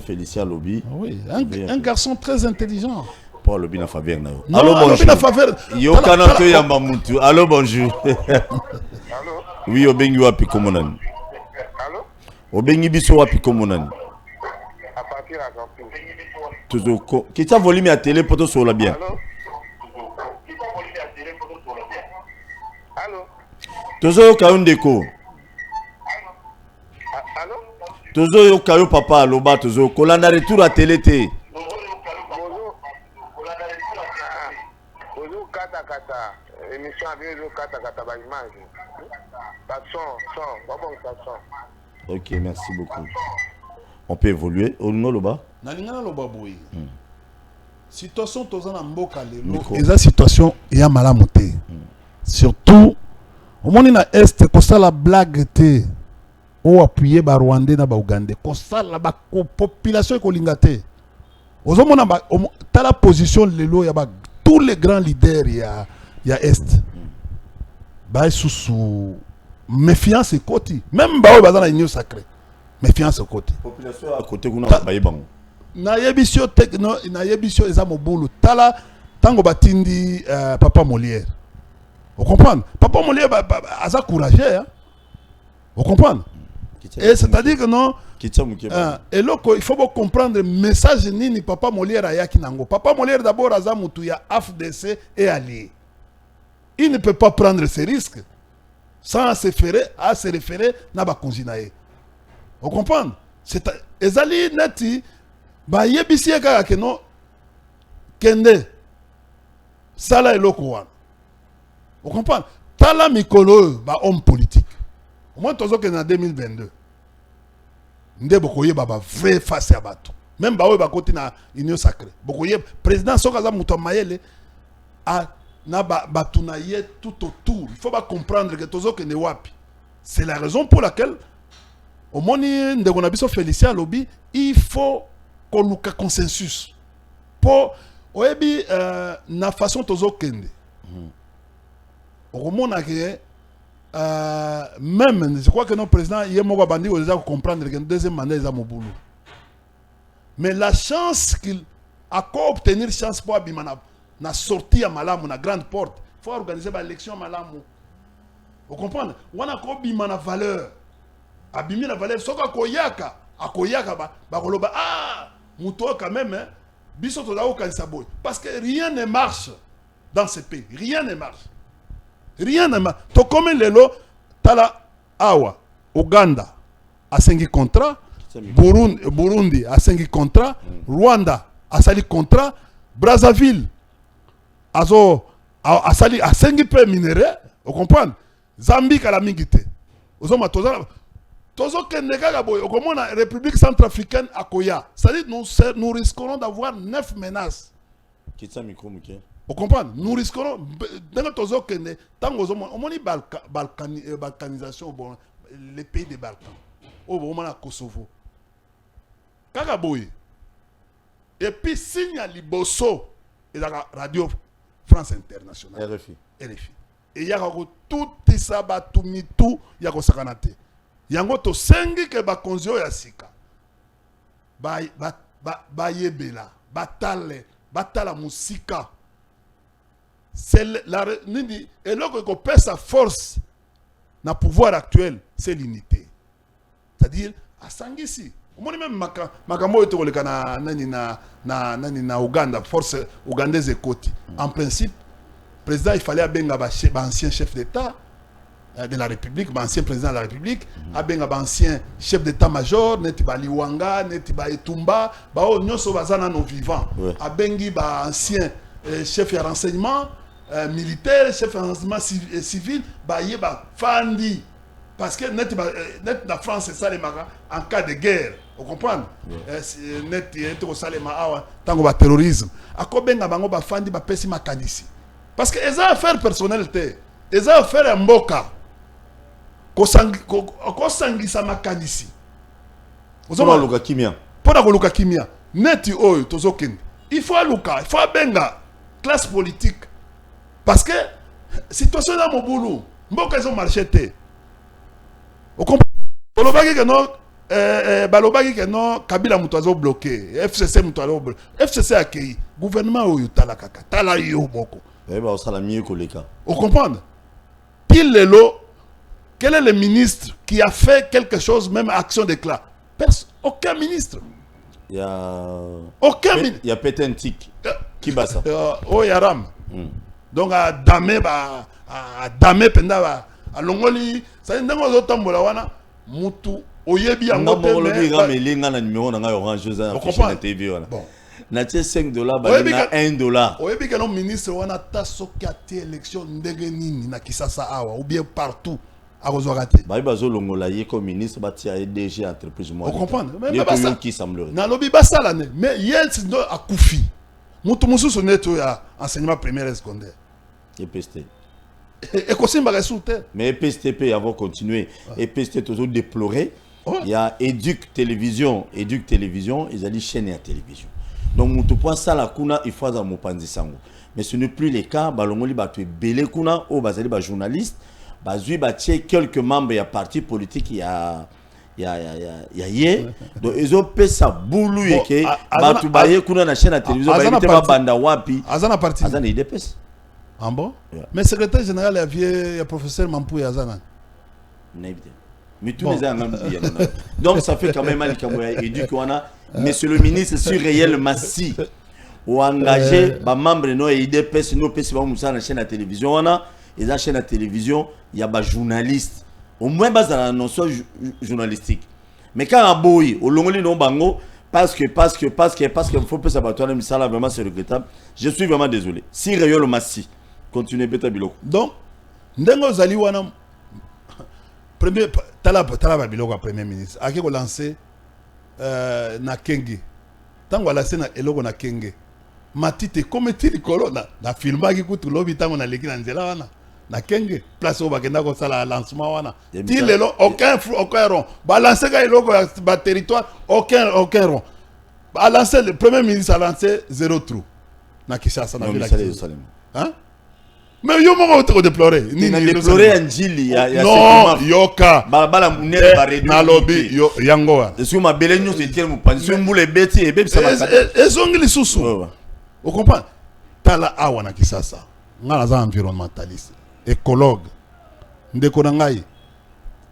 Félicien Lobby. Oui, un garçon très intelligent. Pour Lobby na faveur na yo. Non, Allô Lobby bonjour. na faveur. Yo kanato ya mamutu. Allô bonjour. Allô? Oui, obengi wapi komonani. Allô? Obengi biso wapi komonani. À partir à Camping. Tozoko. Kita volume ya télé poto sola bien. Allô? Allô? Tozo kayo ndeko. Allô? Tozo yo kayo papa aloba tozo kolanda retour à télé té. Bonjour, kata émission avec le kata ba image. Pas son. Ok, merci beaucoup. On peut évoluer au nom loba. Nalingana loba boy. Situation tozana mboka lelo. Micro. Eza situation ya malamu te. Surtout au monde na est kosa la blague te. O appuyer ba Rwandais na ba Ougandais. Kosa la ba population kolinga te. Ozomona ba ta la position lelo ya ba tous les grands leaders ya est. Ba sous méfiance côté. Même ba ba dans union sacrée. Méfiance côté. Population à côté kuna baye bango. Na yebisio techno na yebisio eza mobulu tala tango batindi papa Molière. Vous comprenez? Papa Molière aza courageux hein. Vous comprenez? Et c'est-à-dire que non et loko il faut comprendre le message nini papa Molière ayaki nango. Papa Molière d'abord aza mutu ya AFDC et allié. Il ne peut pas prendre ces risques sans se référer na ba konzinae. Vous comprenez? C'est ezali neti ba yebisi kaka ke no kende sala eloko wana. Vous comprenez? Tala mikolo ba homme politique. Au moins tozo ke na 2022. Nde bokoye ba vrai face à bato. Même ba we ba koti na union sacrée. Bokoye président soka za muto mayele a na batu na ye tout autour. Il faut pas comprendre que tozo ke ne wapi. C'est la raison pour laquelle au moni ndeko na biso Félicien Lobby, il faut qu'on ait consensus pour oyebi na façon tozo kende. Au mona que même je crois que notre président hier moko bandi o déjà comprendre que deuxième mandat est à Mobulu. Mais la chance qu'il a quoi obtenir chance pour abima na sortie à Malamu na grande porte, faut organiser ba élection à Malamu. Vous comprenez? On a quoi bima na valeur. Abimi na valeur soka koyaka akoyaka ba koloba muto quand même hein biso to la okanisa boy parce que rien ne marche dans ce pays, rien ne marche. Rien ne marche. To comme lelo tala awa Uganda a 5 contrats Burundi a 5 contrats, Rwanda a sali contrat, Brazzaville a sali a 5 peu minéraux, vous comprenez? Zambie a la mingité. La République centrafricaine à Koya. C'est-à-dire nous risquerons d'avoir 9 menaces. Vous comprenez? Nous risquerons. Tant que balkanisation, les pays des Balkans. Au moment de Kosovo. Kagaboy. Et puis, signe à Liboso et la radio France Internationale. RFI. Et il y a tout ça, tout, il y a Sakanate. Yango to sengi ke ba konzio ya sika ba yebela batala musika c'est la nini et loko ko pèse sa force na pouvoir actuel c'est l'unité, c'est-à-dire à sangisi omoni même makambo eto koleka na nani na Uganda force ougandaise ekoti en principe président il fallait abenga ba ancien chef d'état de la République, ancien président de la République, ancien chef d'état-major, netiba Liwanga, netiba Etumba, nyoso bazana no vivant, abengi ancien chef de renseignement militaire, chef de renseignement civil, fandi, parce que la France c'est ça les magas en cas de guerre, vous comprenez? Net salema awa tango ba terrorisme, akobenga bango ba fandi ba pesi makanisi, parce que les affaires personnelles les affaires mboka. Kosangisa makanisi. Pour luka kimia. Pour luka kimia. Neti oyo tozokende. Il faut luka, il faut benga classe politique. Parce que situation dans mon boulot, mboka ils ont marché té. Vous comprenez? Balobaki que non Kabila mutozo bloqué, FCC mutozo bloqué. FCC accueilli. Gouvernement oyo tala kaka, tala yo boko. Ba osala mieux koleka. Vous comprenez? Pile lelo. Quel est le ministre qui a fait quelque chose, même action d'éclat? Aucun ministre. Il y a... Aucun ministre. Il y a pété un tic. Qui bat ça? Oh, Yaram. Donc, à Damé, Penda, à Longoli, ça y est, dans les autres wana, Moutou, Oyebi, à Moté, mais... Vous comprenez? Bon. Natie $5, balina $1. Oyebi, que nos ministres, wana, tasso, kati, élection, ndegeni, na kisasa awa, ou bien partout. Comme ministre, DG entreprise. Vous comprenez? Mais qui semblerait. Mais il y a un Koufi. Moutoumousou sonnet à enseignement primaire et secondaire. Et PST. Et Kossim Bagasouter. Mais PSTP avant continuer. Et PST toujours déploré. Il y a Éduc Télévision, ils ont dit chaîne à télévision. Donc, Moutoupoua Sala Kuna, il faut avoir mon pandisango. Mais ce n'est plus le cas. Balongoli Batoué Belé Kuna, ou Bazali journaliste. Bazui Batie quelques membres de parti politique il y a donc ils ont fait ça boulou et que Batu Baye kuna na chaîne à télévision ba banda wapi Azana parti Azana IDPS. Ah bon? Mais secrétaire général il y a professeur Mampou et Azana. Mais tous les ans donc ça fait quand même mal monsieur le ministre sur réel massi ou engagé ba membre no IDPS no pesi ba musa na chaîne à télévision wana. Et la chaîne à télévision, il y a des journalistes. Au moins, il y a une notion journalistique. Mais quand on a boui, au long non bango, parce que il faut pas s'abattre, ça vraiment c'est regrettable. Je suis vraiment désolé. Si Réol le Massi, continuez beta biloko. Donc, ndengo zali wana premier talaba biloko premier ministre. A qui ko lancé na Kenge. Tango lancé na eloko na Kenge. Matite kometi likolo na filmaki kutu lobi tango na leki na nzela wana. Na Kenge, place au bakenda ko sala lancement wana. Ti lelo aucun rond. Balancer ka iloko ba territoire aucun rond. Balancer le premier ministre a lancé 0 trou. Na Kinshasa na ville Yerusalem. Hein? Mais yo mo ko déplorer. Ni déplorer Njili ya non, yoka. Bala munene ba réduire. Na lobby yo yango. Est-ce que ma belle nyos était mo pan sur mbule beti e be ça va. Ezongli susu. Vous comprenez? Tala awa na Kinshasa. Nga za environnementaliste. Écologue,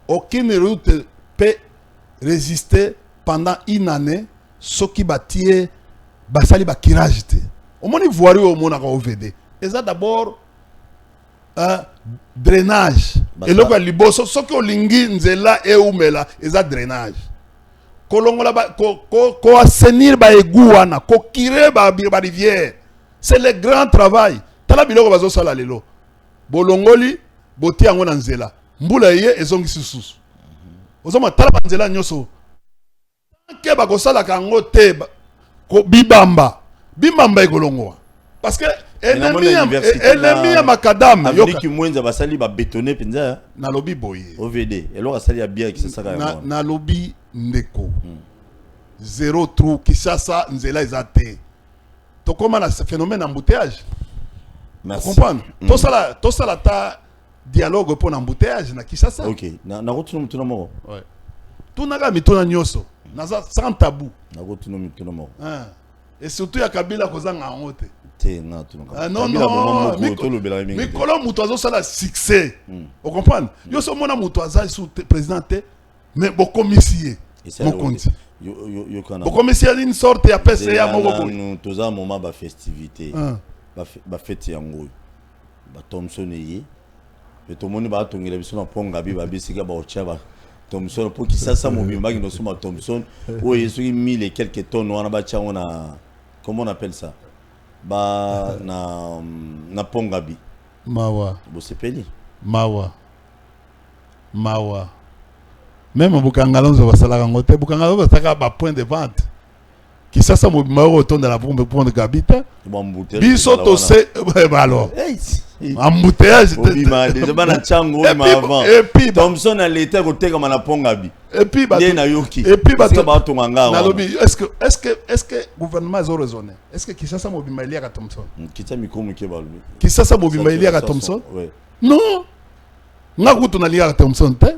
aucune route peut résister pendant une année ce qui bâtit basali bakirage. Au moins voir au monde à OVD. Et ça d'abord drainage. Et là liboso ce que lingi nzela et umela et ça drainage. kolongola ko assainir ba égouana ko kire ba rivière. C'est le grand travail. Tala biloko bazo sala lelo. Bolongoli boti yango na nzela. Mbula ye ezongi susu. Ozoma tala ba nzela nyoso. Ke ba ko sala kango te ko bibamba. Bibamba ekolongoa. Parce que ennemi ya makadam yoka ki mwenza basali ba bétonner penza na lobi boye. OVD. Elo asali ya bien ki se saka ya. Na lobi ndeko. Zéro trou Kisasa nzela ezate. To comment na phénomène embouteillage. Merci. Vous comprenez? Tout ça ta dialogue pour l'embouteillage na Kisasa. OK. Na rotunu mutuna moko. Ouais. Tout naga mitona nyoso. Naza sans tabou. Na rotunu mutuna moko. Hein. Et surtout ya Kabila kozanga ngote. Te na tunu ka. Non non. Mikolo mutozo sala succès. Vous comprenez? Yo so mona mutoza sous président te mais beaucoup commissaire. Mon compte. Beaucoup commissaire une sorte ya PCA moko. Nous toza moment ba festivité. Ba fête yango. Ba Thompson yi. Et tout le monde va tongela biso na ponga bi ba bisika ba ochaba. Thompson pour qui ça mobimba qui no suma Thompson. O yesu 1000 et quelques tonnes wana ba cha wana comment on appelle ça? Ba na ponga bi. Mawa. Bo sepeli. Mawa. Même Bukangalonzo va salaka ngote Bukangalonzo va ba point de vente. Qui ça mobimba autour de la bombe pour de Gabita. Biso to se alors. Embouteillage déjà bana chango avant. Et puis Thompson a l'été côté comme na pongabi. Et puis ba est-ce que gouvernement a raisonné? Est-ce que Kisasa mobimba ilia ka Thompson? Kita mikomo ke balubi. Kisasa mobimba ilia ka Thompson? Oui. Non. Ngakuto na lia ka Thompson te.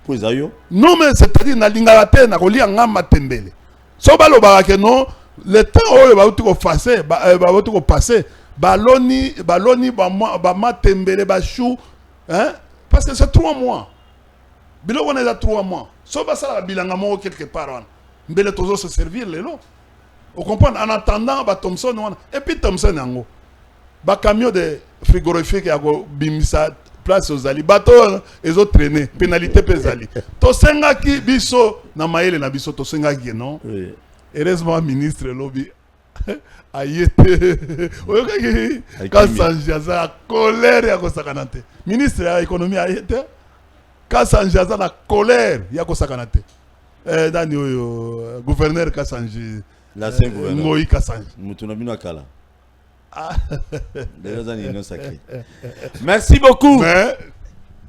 Pour ayo? Non mais c'est-à-dire na linga te na kolia ngama tembele. So balo ba ke non le temps où ba uti ko passer ba uti ko passer baloni ba matembele ba chou hein parce que c'est 3 mois bilo on est à 3 mois so ba sala bilanga mo quelque part on mbele tozo se servir lelo on comprend en attendant ba Thompson on et puis Thompson yango ba camion de frigorifique ya go bimisa place aux ali bato les autres traîner pénalité pesali to senga ki biso na maele na biso to senga ki non oui. Heureusement ministre lobby ayete oyokaki Kasanjaza colère ya kosakana te ministre ya économie ayete Kasanjaza na colère ya kosakana te dani oyo gouverneur Kasanji la saint gouverneur Ngoi Kasanji mutuna bino kala merci beaucoup. Mais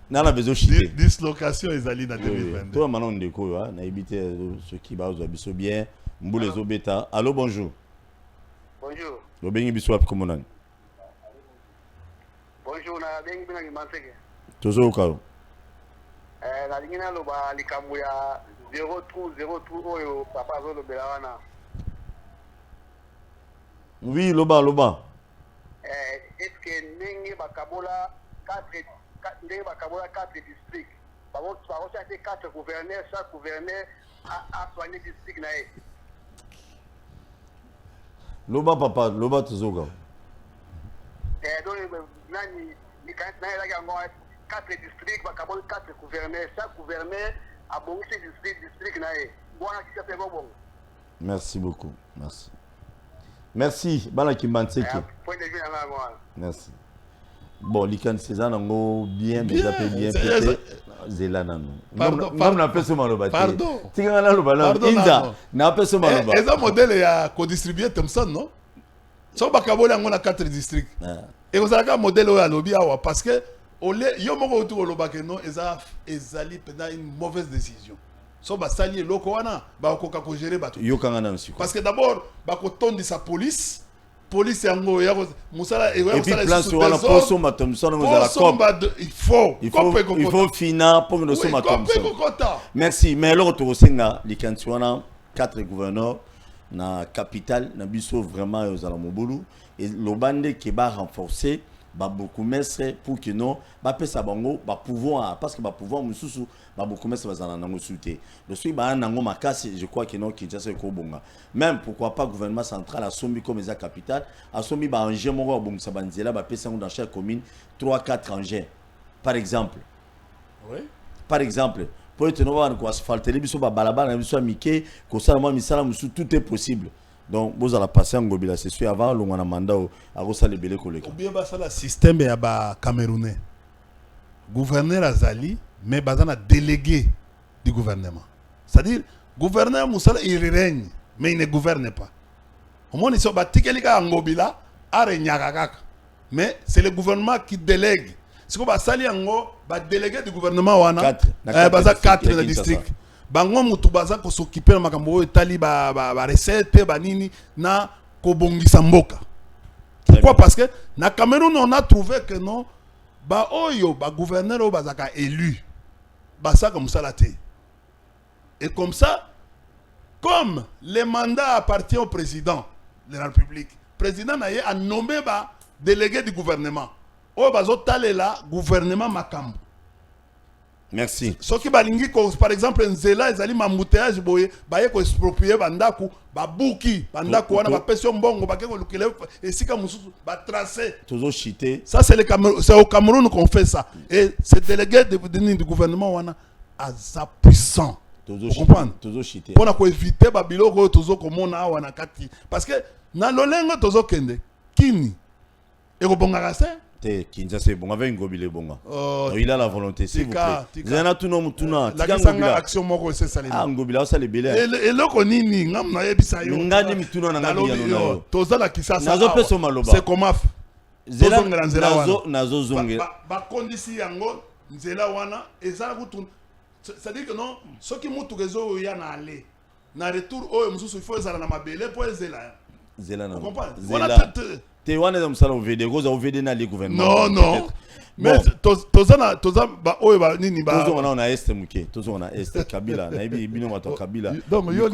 nana besoin chiter. Dislocation ezali na 2022. Toi maintenant ndeko na éviter ce qui va aux biso bien mbule zo beta. Allô bonjour. Bonjour. Lo bengi biso api komonani. Bonjour na bengi bina kimanseke. Tozo ukalo. Na lingina lo ba likambo ya 0 oyo papa zo lo belawana. Oui loba. Est-ce que Nengi Bakabola 4 districts, par contre, 4 gouverneurs, chaque gouverneur a soigné district. Loba papa, loba Tozoga. Donc, 4 districts, Bakabola 4 gouverneurs, chaque gouverneur a bon district. Merci beaucoup, merci. Bala Kimbanseke. Merci. Bon, Likan César nango bien pété. Zelana non. Pardon. Tingana lo bala. Inza na peso maloba. Eza modèle ya co-distribuer Thompson non? So bakabola ngona 4 districts. Et vous avez un modèle à lobby parce que yo moko tu loba que non ezali pendant une mauvaise décision. So ba sali loko wana ba ko ka ko gérer bato yo kangana nsi parce que d'abord ba ko tondi sa police yango ya musala et puis plan sur la poso Thompson nous à la COP il faut finir pour nous sommes Thompson merci mais alors to senga likantswana 4 gouverneurs na capitale na biso vraiment aux alamobulu et lobande qui va renforcer ba beaucoup mestre pour que non ba pesa bango ba pouvoir parce que ba pouvoir mususu ba beaucoup mestre bazana nango souté le suit ba nango makasi je crois que non Kinshasa ko bonga même pourquoi pas gouvernement central a sombi comme les capitale a sombi ba engin moko bon sabanzela ba pesa dans chaque commune 3-4 engins par exemple pour être noir quoi asphalter les biso ba balabala na biso mike ko sala moi misala musu tout est possible donc vous allez passer en Ngobila c'est sûr avant l'on a mandat à ça les belé koleka bien ba ça le système ya ba camerounais gouverneur azali mais bazana délégué du gouvernement c'est-à-dire gouverneur musala il règne mais il ne gouverne pas au moins ils sont batikeli ka Ngobila mais c'est le gouvernement qui délègue. C'est comme ça, délégué du gouvernement wana. 4 dans le district. Bango mutu baza ko s'occuper na makambo etali ba recette ba nini na ko bongisa mboka. Pourquoi? Parce que na Cameroun on a trouvé que non ba oyo ba gouverneur o bazaka élu. Ba ça comme ça la té. Et comme ça comme le mandat appartient au président de la République. Président a nommé ba délégué du gouvernement. O bazo talela gouvernement makambo. Merci. Ce qui balingi par exemple nzela ezali mambouteillage boye baye ko exproprier bandaku babuki bandaku wana ba peso mbongo ba keko lukele esika mususu ba tracer. Toujours chité. Ça c'est le Cameroun, c'est au Cameroun qu'on fait ça. Et ce délégué du gouvernement wana a sa puissant. Toujours chité. Pour éviter babiloko toujours komona wana kati parce que na lolengo tozo kende kini ekobongaka se Kinshasa c'est bon avec Ngobila bonga. Il a la volonté s'il vous plaît. Zana tuno mutuna. La kisanga action moko c'est ça les. Ah Ngobila ça les belé. Et loko nini ngam na yebisa yo. Ngani mituna na ngani ya no. Toza la kisasa. Nazo peso maloba. C'est comment Zela nazo zonge. Ba kondisi yango nzela wana ezala kutu. C'est-à-dire que non, ceux qui mutu kezo ya na aller. Na retour oyo mususu il faut ezala na mabele po ezela. Zela na. Vous comprenez? Voilà. Tewana za msala ovede goza ovede na le gouvernement. Non. Mais tozana ba oyo ba nini ba. Tozona na est muke. Tozona est Kabila na ibi bino mato Kabila. Donc yo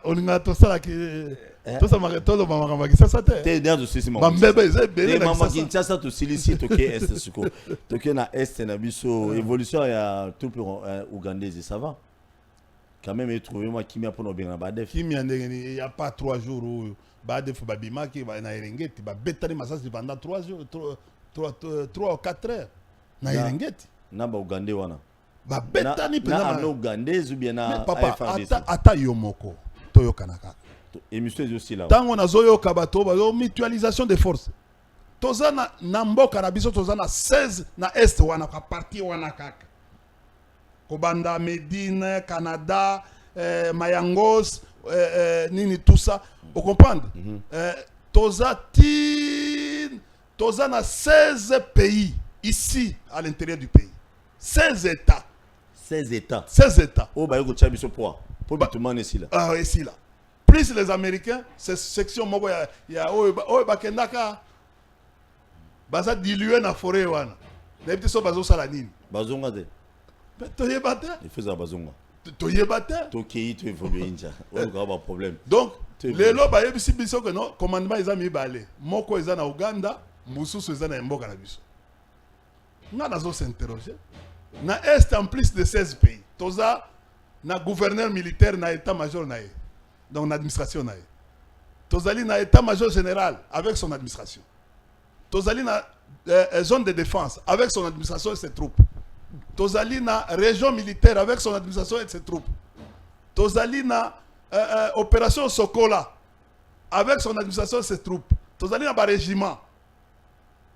olinga tosala ki tosa maretolo ba makamba kisasa te. Te derrière de ceci mon. Bambebe ezebele. Mama Kinshasa to silisi to ke est suko. To ke na est na biso évolution ya tout pour ougandaise ça va. Quand même trouver moi kimia pour no bien na badef. Kimia il y a pas 3 jours où badef babima ki ba na Erengeti ba betani masasi pendant 3 jours 3 ou 4 heures na Erengeti na ba Ugandais wana ba betani pendant na Ugandais ou bien na ata yomoko toyokanaka émission aussi là tango nazoyoka bato ba mutualisation des forces tozana na mboka na biso tozana 16 na est wana ka parti wana kaka kobanda Medine Canada Mayangos nini tout ça vous comprenez toza na 16 pays ici à l'intérieur du pays 16 États oh bah yoko tchabiso pour bitumane ici là ici là plus les Américains c'est section moko ya oyo bakendaka baza diluer na forêt wana na petit so bazo sala nini bazonga de toyebate il faisait bazonga toyebate toki to évoluer inja on a pas problème donc les loba yebisi biso que non commandement eza mibale moko eza na Uganda mususu eza na mboka na biso nga nazo s'interroger na est en plus de 16 pays toza na gouverneur militaire na état-major na ye donc na administration na ye tozali na état-major général avec son administration tozali na zone de défense avec son administration et ses troupes tozali na région militaire avec son administration et ses troupes tozali na opération Sokola avec son administration et ses troupes tozali na ba régiment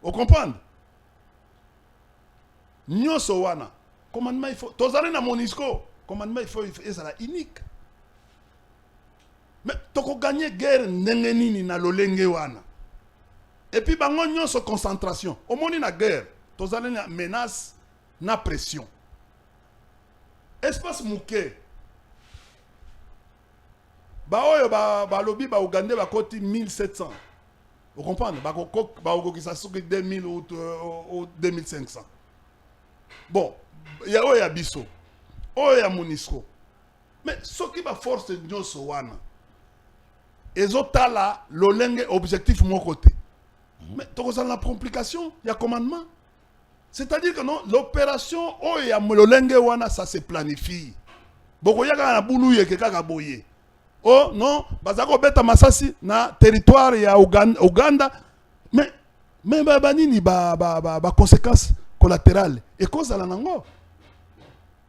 vous comprenez nyoso wana commandement il faut tozali na MONUSCO commandement il faut ezala unique mais toko gagner guerre ndenge nini na lolenge wana et puis bango nyoso concentration omoni na guerre tozali na menace na pression espace muke ba oyo ba lobi ba Ugandais ba koti 1700 vous comprenez ba okokisa soki 2000 ou 2500 bon ya oyo ya biso oyo ya MONUSCO mais soki ba force nyoso wana ezotala lolenge objectif moko te mais tokozala na complication ya commandement. C'est-à-dire que non, l'opération oya mololenge wana ça se planifie. Boko yaka na bulu yeke kaka boye. Oh non, bazako beta masasi na territoire ya Uganda mais ba nini ba conséquences collatérales et cause la nango.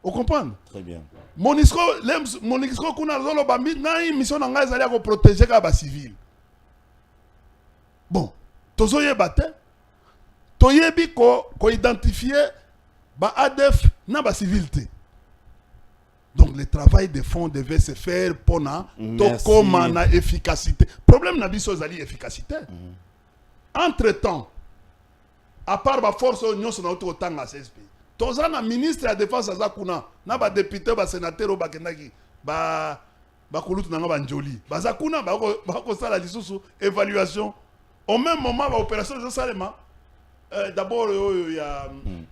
Vous comprenez? Très bien. Monisco kuna zolo bambi na mission na ngai ezali ko protéger ka ba civil. Bon, tozoye bate. Toyebi ko identifier ba ADF na ba civilité. Donc le travail de fond devait se faire pour na tokoma na efficacité. Problème na biso ezali efficacité. Entre-temps, à part ba force nyonso na auto tanga CSP. Toza na ministre ya défense aza kuna na ba député ba sénateur o bakendaki ba kulutu na ba njoli. Baza kuna ba ko sala lisusu évaluation. Au même moment ba opération de salema d'abord il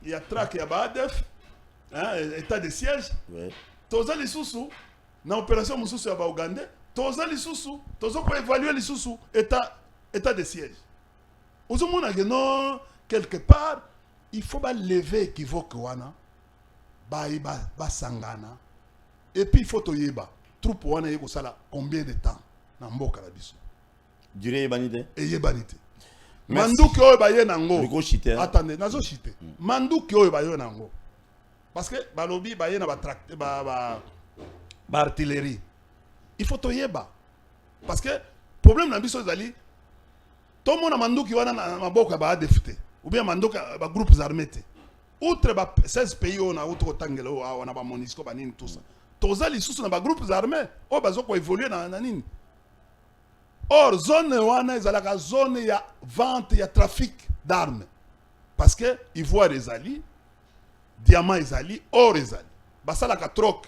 y a traque ya ba ADF, hein, état de siège. Ouais. Toza lisusu na opération mususu ya ba Ougandais. Toza lisusu tozo ko évaluer lisusu état de siège. Ozomona que non quelque part il faut pas lever équivoque wana ba sangana et puis il faut toyeba troupe wana yeko sala combien de temps na mboka la biso durée banité et yebanité manduki oyo ba ye nango attendez nazo chité manduki oyo ba ye nango parce que balobi ba ye na ba tracteur ba artillerie il faut toyeba parce que problème na biso zali tout le monde manduki wana na maboka ba ADF ou bien mandoka ba groupes armés outre ba 16 pays on a outre tangelo on a ba Monisco ba nini tout ça toza lisusu na ba groupes armés o bazo ko évoluer na nini. Or zone wana ezalaka zone ya vente ya trafic d'armes parce que ivoire ezali diamant ezali or ezali basala ka troc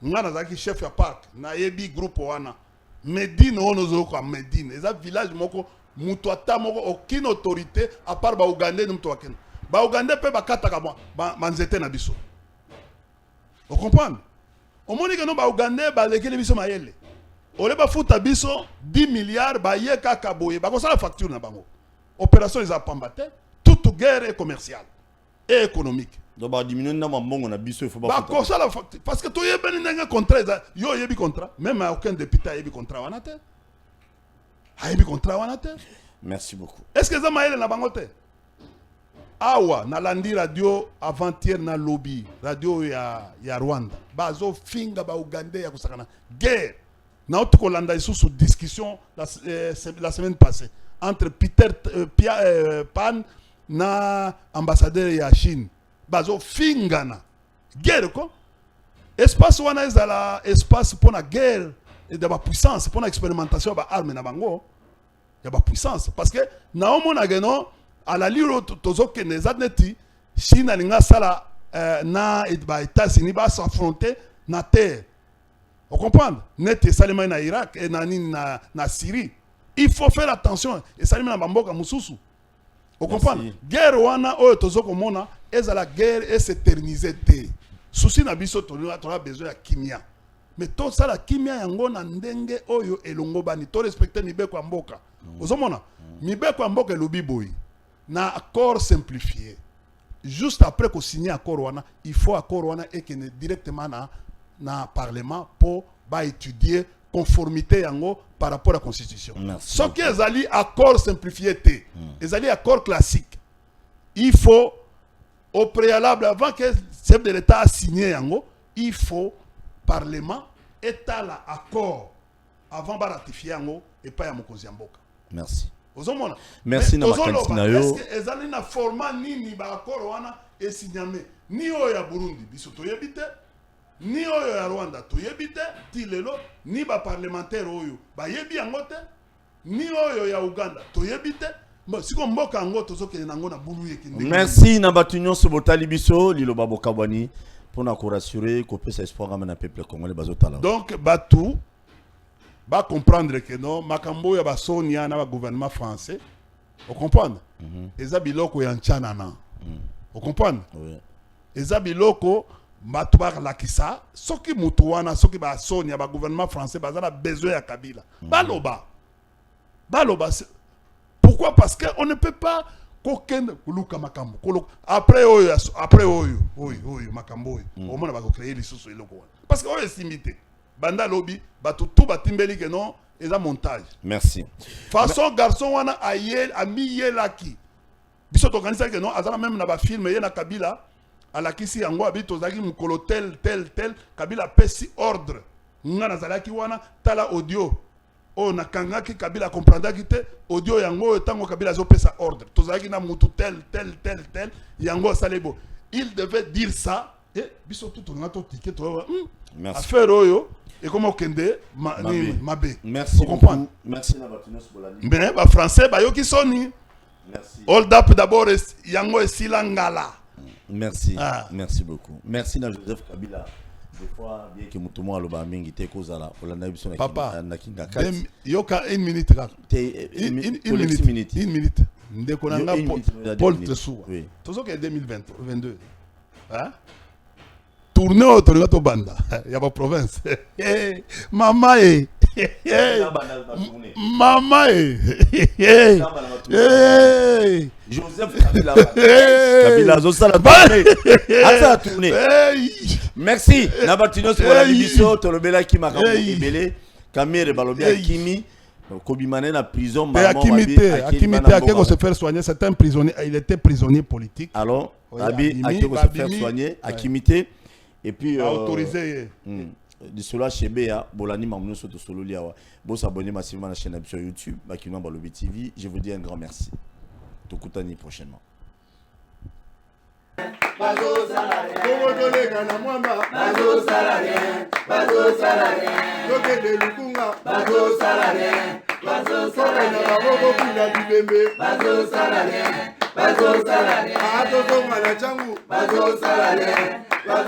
ngana zaki chef ya parc na yebi groupe wana Medine ono zo ko Medine eza village moko mutu ata moko aucune autorité à part ba Ougandais n'imto wakena ba Ougandais pe ba kataka ba nzete na biso. Vous comprenez? Au moni que non ba Ougandais ba lekele biso mayele ole ba futa biso 10 milliards ba ye kaka boye ba ko sala facture na bango opération les a pambate toute guerre commerciale et économique. Donc ba diminuer na mbongo na biso il faut ba ko sala facture parce que to yebeni nanga contrat yo yebi contrat même aucun député yebi contrat wana te. Merci beaucoup. Est-ce que ça m'a aidé na bangote? Awa na landi radio avant-hier na lobby radio ya Rwanda. Bazo finga ba Ougandais ya kusakana guerre. Na otuko landa sous discussion la semaine passée entre Peter Pan na ambassadeur ya Chine. Bazo finga na guerre ko. Espace wana ezala espace pour la guerre et de la puissance pour l'expérimentation de l'arme na bango il y a la puissance parce que na omona geno à la liro tozo ke nezadneti Chine alinga sala na ba États-Unis ba s'affronter na terre. Vous comprenez? Net salima na Irak et na Syrie. Il faut faire attention et salima na bamboka mususu. Vous comprenez? Guerre wana oyo tozo komona ezala guerre et s'éterniser te. Souci na biso to a besoin ya kimia. Mais tout ça la kimia yango na ndenge oyo elongo bani to respecter mibeko ya mboka. Ozomona mibeko ya mboka elobi boy na accord simplifié. Juste après qu'on signe accord wana, il faut accord wana et que directement na parlement pour ba étudier conformité yango par rapport à la constitution. Ce qui est ali accord simplifié té. Ezali accord classique. Il faut au préalable avant que le chef de l'État a signé yango, il faut parlement état la accord avant de ratifier yango et pas ya mokonzi ya mboka. Merci. Ozomona. Merci na makanisi na yo. Est-ce que ezali na format nini ba accord wana e signame ni oyo ya Burundi biso toyebite ni oyo ya Rwanda toyebite ti lelo ni ba parlementaire oyo ba yebi yango te ni oyo ya Uganda toyebite. Merci Nabatunyon Sobotali Biso, Lilo Babo Kabwani, pour nous rassurer qu'on peut s'espoir à un peuple congolais. Donc, Batou va comprendre que non, Makambo ya Basonia na gouvernement français. Vous comprenez? Ezabiloko ya Nchanana. Vous comprenez? Oui. Ezabiloko Matubar Lakisa, soki mutuana, soki Basonia, ba gouvernement français, bazala besoin ya Kabila. Baloba. Pourquoi? Parce qu'on ne peut pas kuluka makambo. Après oyo makambo. Au moins on va créer les sources eloko. Parce que on est limité. Banda lobby, batu tout batimbeli que non, et un montage. Merci. Façon garçon wana ayel ami yelaki. Biso to kanisa que non, azala même na ba film ye na Kabila alakisi yango abi tozaki mukolo tel Kabila pesi ordre nga nazalaki wana tala audio o nakangaki Kabila comprendaki te audio yango tango Kabila zo pesa ordre tozalaki na mutu tel yango salebo il devait dire ça et biso tout ngato ticket to affaire oyo et comment kende mabe merci beaucoup merci na batunos bolani mais ba français ba yoki soni merci hold up d'abord yango esilangala merci merci beaucoup merci na Joseph Kabila des fois bien que mutumo aloba mingi te kozala olanda biso na papa na kinga kati yoka 1 minute kaka une minute ndeko nanga Paul Tresoua tozoka 2022 hein tourner autour de banda il y a pas province mama mama Joseph Kabila zo sala tourner merci na batinos pour la biso tolobela ki makambo ebele kamere balobia kimi Kobimane na prison Akimité a se faire soigner, c'est un prisonnier, il était prisonnier politique. Alors Abi a se faire soigner Akimité et puis autorisé de cela chez Béa Bolani Mamouno Soto Solo Liawa. Bon s'abonner massivement à la chaîne sur YouTube, Bakina Balobi TV. Je vous dis un grand merci. Tokutani prochainement. Bazo salarié, bazo salarié, bazo salarié, Tokende Lukunga, bazo salarié, bazo salarié, bazo salarié, bazo salarié, Ato Mala Changu, bazo salarié.